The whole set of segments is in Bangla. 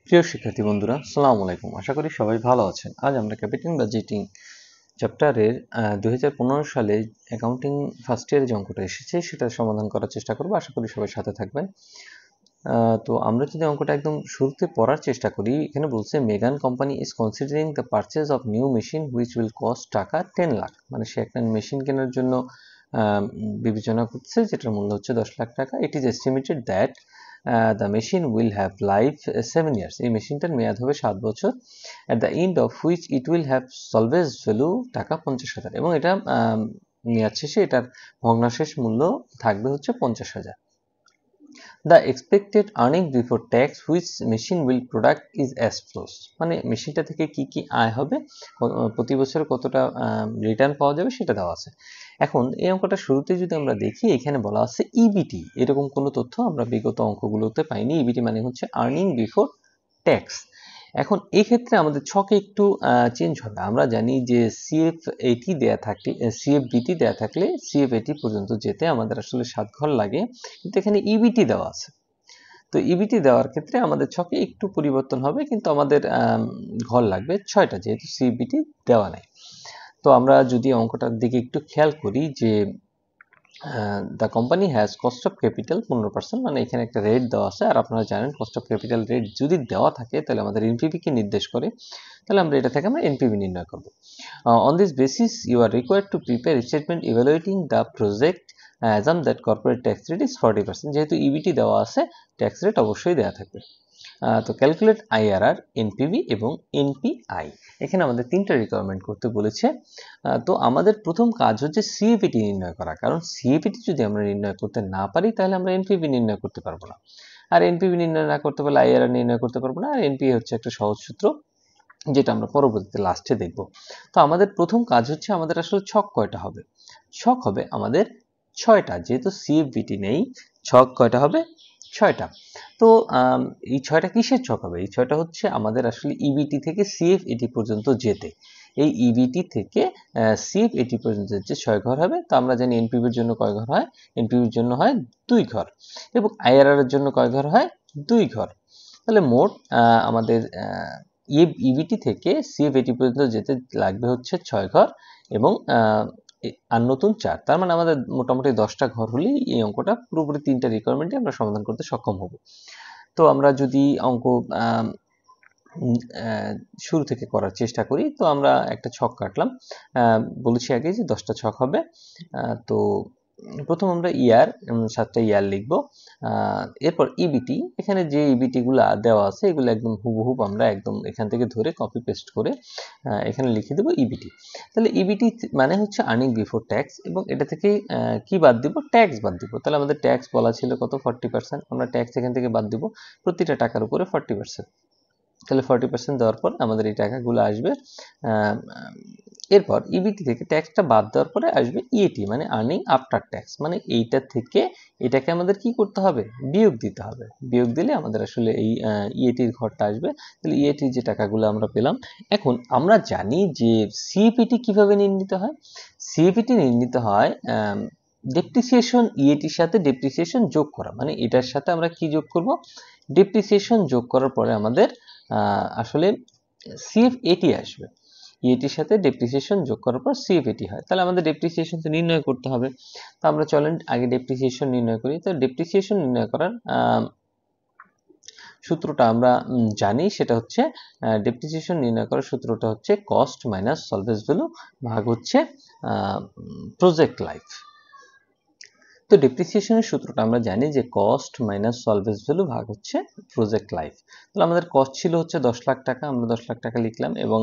প্রিয় শিক্ষার্থী বন্ধুরা, আসসালামু আলাইকুম। আশা করি সবাই ভালো আছেন। আজ আমরা ক্যাপিটাল বাজেটিং চ্যাপ্টারের 2015 সালে অ্যাকাউন্টিং ফার্স্ট ইয়ারে যে অঙ্কটা এসেছে সেটা সমাধান করার চেষ্টা করব। আশা করি সবাই সাথে থাকবেন। তো আমরা যদি অঙ্কটা একদম শুরুতে পড়ার চেষ্টা করি, এখানে বলছে মেগান company is considering the purchase of new machine which will cost টাকা 10 লাখ। মানে সে একটা মেশিন কেনার জন্য বিবেচনা করছে, যেটার মূল্য হচ্ছে 10 লাখ টাকা। It is estimated that the machine will have life 7 years. এই মেশিনটার মেয়াদ হবে 7 বছর। at the end of which it will have salvage value টাকা 50,000, এবং এটা মেয়াদ শেষে এটার ভগ্নাশেষ মূল্য থাকবে হচ্ছে 50,000। the expected earning before tax which machine will product is as follows. মানে মেশিনটা থেকে কি কি আয় হবে, প্রতি বছর কতটা রিটার্ন পাওয়া যাবে সেটা দেওয়া আছে। এখন এই অঙ্কটা শুরুতে যদি আমরা দেখি, এখানে বলা আছে ইবিটি, এরকম কোনো তথ্য আমরা বিগত অঙ্কগুলোতে পাইনি। ইবিটি মানে হচ্ছে আর্নিং বিফোর ট্যাক্স। এখন এই ক্ষেত্রে আমাদের ছকে একটু চেঞ্জ হবে। আমরা জানি যে CF80 দেয়া থাকলে, CFBT দেয়া থাকলে CF80 পর্যন্ত যেতে আমাদের আসলে 7 ঘর লাগে, কিন্তু এখানে ইবিটি দেওয়া আছে। তো ইবিটি দেওয়ার ক্ষেত্রে আমাদের ছকে একটু পরিবর্তন হবে, কিন্তু আমাদের ঘর লাগবে 6টা, যেহেতু CFBT দেওয়া নাই। তো আমরা যদি অঙ্কটার দিকে একটু খেয়াল করি যে the company has cost of capital 15%, মানে এখানে একটা রেট দেওয়া আছে। আর আপনারা জানেন কস্ট অফ ক্যাপিটাল রেট যদি দেওয়া থাকে তাহলে আমাদের এনপিভি কে নির্দেশ করে, তাহলে আমরা এটা থেকে আমরা এনপিভি নির্ণয় করব। On this basis you are required to prepare statement evaluating the project assume that corporate tax rate is 40%। যেহেতু ইবিটি দেওয়া আছে, ট্যাক্স রেট অবশ্যই দেওয়া থাকবে। তো ক্যালকুলেট আইআরআর, এনপিভি এবং এনপিআই। এখানে আমাদের 3টা রিকোয়ারমেন্ট করতে বলেছে। তো আমাদের প্রথম কাজ হচ্ছে সিএপিটি নির্ণয় করা, কারণ সিএপিটি যদি আমরা নির্ণয় করতে না পারি তাহলে আমরা এনপিভি নির্ণয় করতে পারবো না। আর এনপিভি নির্ণয় না করতে পারলে আইআরআর নির্ণয় করতে পারবো না। আর এনপিএ হচ্ছে একটা সহজ সূত্র, যেটা আমরা পরবর্তীতে লাস্টে দেখব। তো আমাদের প্রথম কাজ হচ্ছে আমাদের আসলে ছক কয়টা হবে। ছক হবে আমাদের 6টা, যেহেতু সিএফবিটি নেই। ছক কয়টা হবে? 6টা। তো এই 6টা কিসের ছক হবে? এই 6টা হচ্ছে আমাদের আসলে ইবিটি থেকে CF80 পর্যন্ত যেতে। এই ইবিটি থেকে CF80 পর্যন্ত যে 6 ঘর হবে। তো আমরা জানি এনপিভির জন্য কয় ঘর হয়? এনপিভির জন্য হয় 2 ঘর, এবং আইআরআর এর জন্য কয় ঘর হয়? 2 ঘর। তাহলে মোট আমাদের ইবিটি থেকে CF80 পর্যন্ত যেতে লাগবে হচ্ছে 6 ঘর, এবং আর নতুন 4। তার মানে আমাদের মোটামুটি 10টা ঘর হলেই এই অঙ্কটা পুরোপুরি 3টা রিকোয়ারমেন্টে আমরা সমাধান করতে সক্ষম হব। তো আমরা যদি অঙ্ক শুরু থেকে করার চেষ্টা করি, তো আমরা একটা ছক কাটলাম। বলেছি আগে যে 10টা ছক হবে। তো প্রথম আমরা ইয়ার, 7টা ইয়ার লিখব। এরপর ইবিটি, এখানে যে ইবিটি গুলো দেওয়া আছে এগুলো একদম হুবহুব আমরা একদম এখান থেকে ধরে কপি পেস্ট করে এখানে লিখে দেব ইবিটি। তাহলে ইবিটি মানে হচ্ছে আর্নিং বিফোর ট্যাক্স, এবং এটা থেকে কি বাদ দিব? ট্যাক্স বাদ দিব। তাহলে আমাদের ট্যাক্স বলা ছিল কত? 40%। আমরা ট্যাক্স এখান থেকে বাদ দিব, প্রতিটা টাকার উপরে 40%। তাহলে 40% দেওয়ার পর আমাদের এই টাকাগুলো আসবে। এরপর ইবিটি থেকে ট্যাক্সটা বাদ দেওয়ার পরে আসবে ইএটি, মানে আর্নিং আফটার ট্যাক্স। মানে এইটা থেকে এটাকে আমাদের কি করতে হবে? বিয়োগ দিতে হবে। বিয়োগ দিলে আমাদের আসলে এই ইএটির ঘরটা আসবে। তাহলে ইএটির যে টাকাগুলো আমরা পেলাম। এখন আমরা জানি যে সিএপিটি কিভাবে নির্ণীত হয়। সিএপিটি নির্ণীত হয় ডেপ্রিসিয়েশন, ইএটির সাথে ডেপ্রিসিয়েশন যোগ করা। মানে এটার সাথে আমরা কি যোগ করব? ডেপ্রিসিয়েশন যোগ করার পরে আমাদের আসলে CF80 আসবে। ইএটির সাথে ডেপ্রিসিয়েশন যোগ করার পর CF80 হয়। তাহলে আমাদের ডেপ্রিসিয়েশন তো নির্ণয় করতে হবে। তো আমরা চলেন আগে ডেপ্রিসিয়েশন নির্ণয় করি। তো ডেপ্রিসিয়েশন নির্ণয় করার সূত্রটা আমরা জানি, সেটা হচ্ছে ডেপ্রিসিয়েশন নির্ণয় করার সূত্রটা হচ্ছে কস্ট মাইনাস সলভেজ ভ্যালু ভাগ হচ্ছে প্রজেক্ট লাইফ। তো ডেপ্রিসিয়েশনের সূত্রটা আমরা জানি যে কস্ট মাইনাস সলভেজ ভ্যালু ভাগ হচ্ছে প্রজেক্ট লাইফ। তাহলে আমাদের কস্ট ছিল হচ্ছে 10 লাখ টাকা, আমরা 10 লাখ টাকা লিখলাম, এবং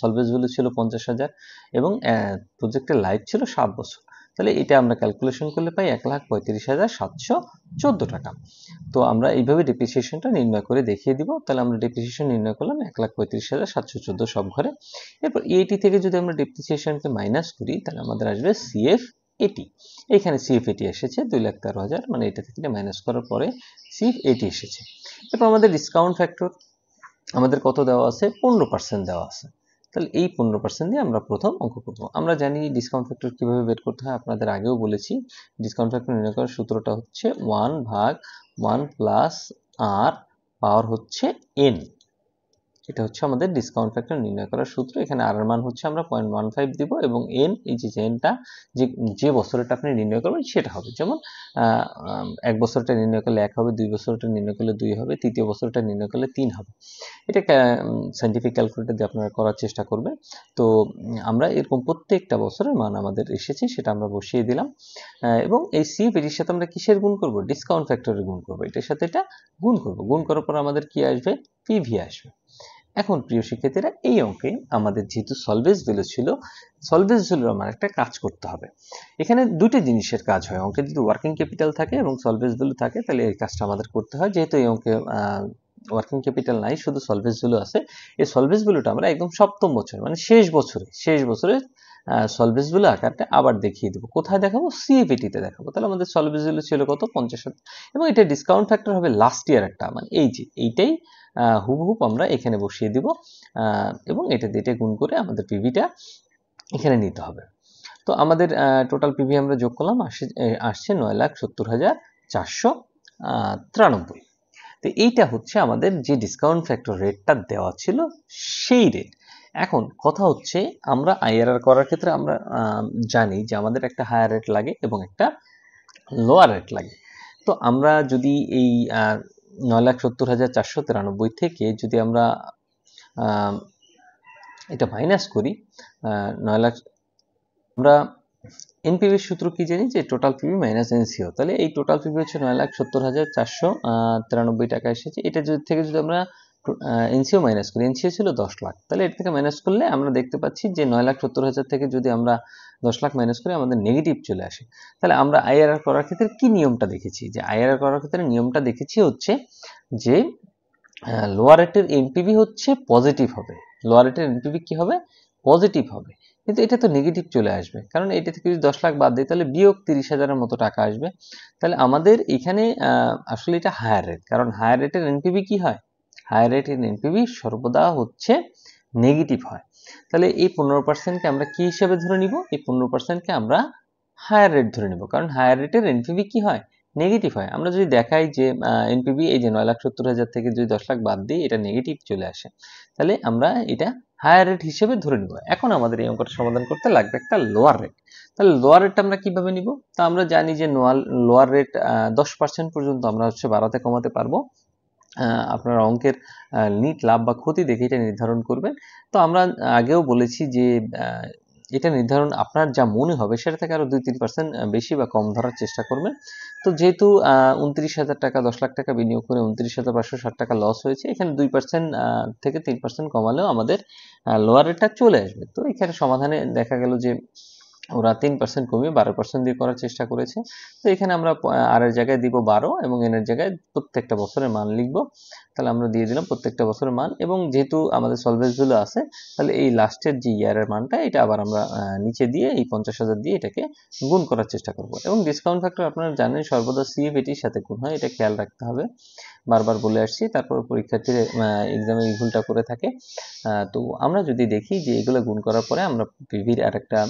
সলভেজ ভ্যালু ছিল 50,000, এবং প্রজেক্টের লাইফ ছিল 7 বছর। তাহলে এটা আমরা ক্যালকুলেশন করলে পাই 1,35,714 টাকা। তো আমরা এইভাবে ডেপ্রিসিয়েশনটা নির্ণয় করে দেখিয়ে দিব। তাহলে আমরা ডেপ্রিসিয়েশন নির্ণয় করলাম 1,35,714 সব ঘরে। এরপর ইএটি থেকে যদি আমরা ডেপ্রিসিয়েশনকে মাইনাস করি, তাহলে আমাদের আসবে CF80। এখানে CF80 এসেছে 2,13,000, মানে এটা থেকে মাইনাস করার পরে CF80 এসেছে। এরপর আমাদের ডিসকাউন্ট ফ্যাক্টর আমাদের কত দেওয়া আছে? 15% দেওয়া আছে। তাহলে এই 15% দিয়ে আমরা প্রথম অঙ্ক করব। আমরা জানি ডিসকাউন্ট ফ্যাক্টর কিভাবে বের করতে হয়, আপনাদের আগেও বলেছি। ডিসকাউন্ট ফ্যাক্টর নির্ণয় করার সূত্রটা হচ্ছে 1 ভাগ 1 প্লাস R পাওয়ার হচ্ছে n। এটা হচ্ছে আমাদের ডিসকাউন্ট ফ্যাক্টর নির্ণয় করার সূত্র। এখানে আর এর মান হচ্ছে আমরা 0.15 দিব এবং n, এই যে nটা যে বছরটা আপনি নির্ণয় করবেন সেটা হবে। যেমন 1 বছরটা নির্ণয় করলে 1 হবে, 2 বছরটা নির্ণয় করলে 2 হবে, তৃতীয় বছরটা নির্ণয় করলে 3 হবে। এটা সাইন্টিফিক ক্যালকুলেটর দিয়ে আপনারা করার চেষ্টা করবেন। তো আমরা এরকম প্রত্যেকটা বছরের মান আমাদের এসেছে সেটা আমরা বসিয়ে দিলাম এবং এই CFET-এর সাথে আমরা কিসের গুণ করব? ডিসকাউন্ট ফ্যাক্টরের গুণ করব। এটার সাথে এটা গুণ করব। গুণ করার পর আমাদের কি আসবে? PV আসবে। এখন প্রিয় শিক্ষার্থীরা, এই অঙ্কে আমাদের যেহেতু সলভেজ ভ্যালু ছিল, সলভেজ ভ্যালুর আমার একটা কাজ করতে হবে। এখানে দুটো জিনিসের কাজ হয়। অঙ্কে যদি ওয়ার্কিং ক্যাপিটাল থাকে এবং সলভেজ ভ্যালু থাকে তাহলে এই কাজটা আমাদের করতে হয়। যেহেতু এই অঙ্কে ওয়ার্কিং ক্যাপিটাল নাই, শুধু সলভেজ ভ্যালু আছে, এই সলভেজ ভ্যালুটা আমরা একদম সপ্তম বছর মানে শেষ বছরে সলভেজ ভ্যালু আকারটা আবার দেখিয়ে দেবো। কোথায় দেখাবো? CFET-তে দেখাবো। তাহলে আমাদের সলভেজ ভ্যালু ছিল কত? 50 এবং এটা ডিসকাউন্ট ফ্যাক্টর হবে লাস্ট ইয়ার একটা, মানে এই যে এইটাই হুবহুব আমরা এখানে বসিয়ে দিব এবং এটা দিয়ে গুণ করে আমাদের পিভিটা এখানে নিতে হবে। তো আমাদের টোটাল পিভি আমরা যোগ করলাম, আসছে 9,70,493। তো এইটা হচ্ছে আমাদের যে ডিসকাউন্ট ফ্যাক্টর রেটটা দেওয়া ছিল সেই রেট। এখন কথা হচ্ছে, আমরা IRR করার ক্ষেত্রে আমরা জানি যে আমাদের একটা হায়ার রেট লাগে এবং একটা লোয়ার রেট লাগে। তো আমরা যদি এই 9,70,493 থেকে যদি আমরা এটা মাইনাস করি, 9 লাখ, আমরা এনপিভির সূত্র কি জানি? যে টোটাল পিভি মাইনাস এনসিও। তাহলে এই টোটাল পিভি হচ্ছে 9,70,493 টাকা এসেছে। এটা থেকে যদি আমরা এনসিও মাইনাস করি, এনসিও ছিল 10 লাখ, তাহলে এর থেকে মাইনাস করলে আমরা দেখতে পাচ্ছি যে 9,70,000 থেকে যদি আমরা 10 লাখ মাইনাস করি আমাদের নেগেটিভ চলে আসে। তাহলে আমরা IRR করার ক্ষেত্রে কি নিয়মটা দেখেছি? যে IRR করার ক্ষেত্রে নিয়মটা দেখেছি হচ্ছে যে লোয়ার রেটের এনপিভি হচ্ছে পজিটিভ হবে। লোয়ার রেটের এনপিভি কি হবে? পজিটিভ হবে। কিন্তু এটা তো নেগেটিভ চলে আসবে, কারণ এটা থেকে যদি 10 লাখ বাদ দিই তাহলে বিয়োগ 30,000-এর মতো টাকা আসবে। তাহলে আমাদের এখানে আসলে এটা হায়ার রেট, কারণ হায়ার রেটের এনপিভি কি হয়? হায়ার রেটের এনপিভি সর্বদা হচ্ছে নেগেটিভ হয়। তাহলে এই 15%কে আমরা কি হিসেবে ধরে নিব? এই 15%কে আমরা হায়ার রেট ধরে নিব, কারণ হায়ার রেটের এনপিভি কি হয়? নেগেটিভ হয়। আমরা যদি দেখাই যে এনপিভি এই যে 9,70,000 থেকে যদি 10 লাখ বাদ দিই এটা নেগেটিভ চলে আসে, তাহলে আমরা এটা হায়ার রেট হিসেবে ধরে নিব। এখন আমাদের এই অঙ্কটা সমাধান করতে লাগবে একটা লোয়ার রেট। তাহলে লোয়ার রেটটা আমরা কিভাবে নিব? তা আমরা জানি যে লোয়ার রেট 10% পর্যন্ত আমরা হচ্ছে বাড়াতে কমাতে পারবো। আপনার অঙ্কের নিট লাভ বা ক্ষতি দেখে এটা নির্ধারণ করবেন। তো আমরা আগেও বলেছি যে এটা নির্ধারণ আপনার যা মনে হবে সেটা থেকে আরো 2-3% বেশি বা কম ধরার চেষ্টা করবেন। তো যেহেতু 29,000 টাকা 10 লাখ টাকা বিনিয়োগ করে 29,560 টাকা লস হয়েছে, এখানে 2% থেকে 3% কমালেও আমাদের লোয়ার রেটটা চলে আসবে। তো এখানে সমাধানে দেখা গেল যে ওরা 3% কমিয়ে 12% দিয়ে করার চেষ্টা করেছে। তো এখানে আমরা আর এর জায়গায় দিব 12 এবং এন এর জায়গায় প্রত্যেকটা বছরের মান লিখব। তাহলে আমরা দিয়ে দিলাম প্রত্যেকটা বছরের মান, এবং যেহেতু আমাদের সলভেজ ভ্যালু আছে তাহলে এই লাস্টের যে ইয়ারের মানটা এটা আবার আমরা নিচে দিয়ে এই 50,000 দিয়ে এটাকে গুণ করার চেষ্টা করব। এবং ডিসকাউন্ট ফ্যাক্টর আপনারা জানেন সর্বদা CFET-র সাথে গুণ হয়, এটা খেয়াল রাখতে হবে। বারবার বলে আসছি, তারপর পরীক্ষার্থীরা এক্সামে এই ভুলটা করে থাকে। তো আমরা যদি দেখি যে এগুলো গুণ করার পরে আমরা পিভির আরেকটা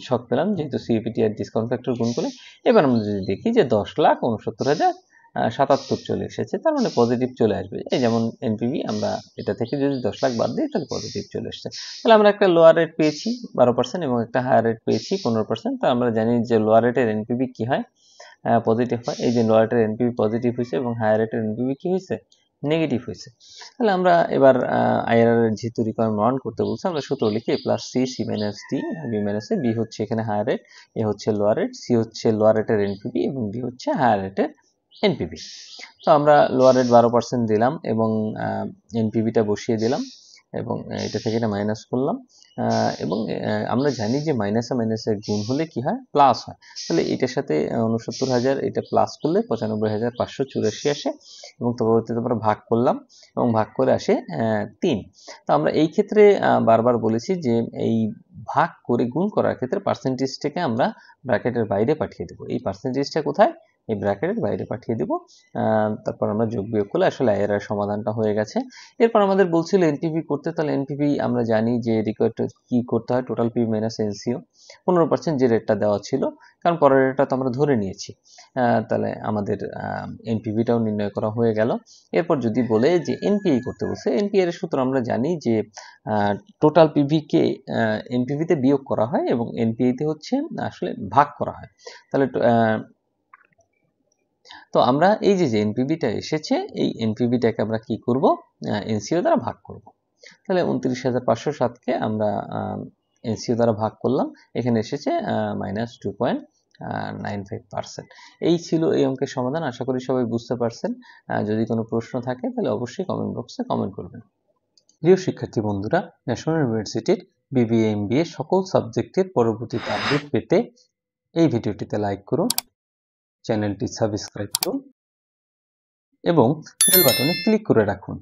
শখ পেলাম, যেহেতু CFET আর ডিসকাউন্ট ফ্যাক্টর গুণ করে। এবার আমরা যদি দেখি যে 10,69,077 চলে এসেছে, তার মানে পজিটিভ চলে আসবে। এই যেমন এনপিভি আমরা এটা থেকে যদি 10 লাখ বাদ দিই তাহলে পজিটিভ চলে এসেছে। তাহলে আমরা একটা লোয়ার রেট পেয়েছি 12% এবং একটা হায়ার রেট পেয়েছি 15%। তো আমরা জানি যে লোয়ার রেটের এনপিভি কি হয়? পজিটিভ হয়। এই যে লোয়ার রেটের এনপিভি পজিটিভ হয়েছে এবং হায়ার রেটের এনপিভি কি হয়েছে? নেগেটিভ হয়েছে। তাহলে আমরা এবার IRR এর যেহেতু রিকোয়ারমেন্ট করতে বলছে, আমরা সূত্র লিখি a plus C, C minus D, B minus A. B হচ্ছে এখানে হায়ার রেট, এ হচ্ছে লোয়ার রেট, সি হচ্ছে লোয়ার রেটের এনপিভি এবং ডি হচ্ছে হায়ার রেটের এনপিভি। তো আমরা লোয়ার রেট 12% দিলাম এবং এনপিভিটা বসিয়ে দিলাম এবং এটা থেকে এটা মাইনাস করলাম এবং আমরা জানি যে মাইনাসে মাইনাসে গুণ হলে কি হয়? প্লাস হয়। তাহলে এটার সাথে 69,000 এটা প্লাস করলে 95,584 আসে এবং পরবর্তীতে আমরা ভাগ করলাম এবং ভাগ করে আসে 3। তো আমরা এই ক্ষেত্রে বারবার বলেছি যে এই ভাগ করে গুণ করার ক্ষেত্রে পার্সেন্টেজটাকে আমরা ব্র্যাকেটের বাইরে পাঠিয়ে দেবো। এই পার্সেন্টেজটা কোথায়? এই ব্র্যাকেটের বাইরে পাঠিয়ে দিব। তারপর আমরা যোগ বিয়োগ করলে আসলে এর সমাধানটা হয়ে গেছে। এরপর আমাদের বলছিল এনপিভি করতে, তাহলে এনপিভি আমরা জানি যে রিকোয়ার্ড কি করতে হয়, টোটাল পি মাইনাস এনসিও 15% যে রেটটা দেওয়া ছিল, কারণ পরের রেটটা তো আমরা ধরে নিয়েছি। তাহলে আমাদের এনপিভিটাও নির্ণয় করা হয়ে গেল। এরপর যদি বলে যে এনপিএ করতে বলছে, এনপিএ এর সূত্র আমরা জানি যে টোটাল পিভিকে এনপিভিতে বিয়োগ করা হয় এবং এনপিএতে হচ্ছে আসলে ভাগ করা হয়। তাহলে তো আমরা এই যে এনপিভিটা এসেছে, এই এনপিভিটাকে আমরা কি করব, এনসিও দ্বারা ভাগ করব। তাহলে 29,507কে আমরা এনসিও দ্বারা ভাগ করলাম, এখানে এসেছে -2.95%। এই ছিল এই অঙ্কের সমাধান। আশা করি সবাই বুঝতে পারছেন। যদি কোনো প্রশ্ন থাকে তাহলে অবশ্যই কমেন্ট বক্সে কমেন্ট করবেন। প্রিয় শিক্ষার্থী বন্ধুরা, ন্যাশনাল ইউনিভার্সিটির বিবিএ এমবিএ সকল সাবজেক্টের পরবর্তীতে আপডেট পেতে এই ভিডিওটিতে লাইক করুন, চ্যানেলটি সাবস্ক্রাইব করুন এবং বেল বাটনে ক্লিক করে রাখুন।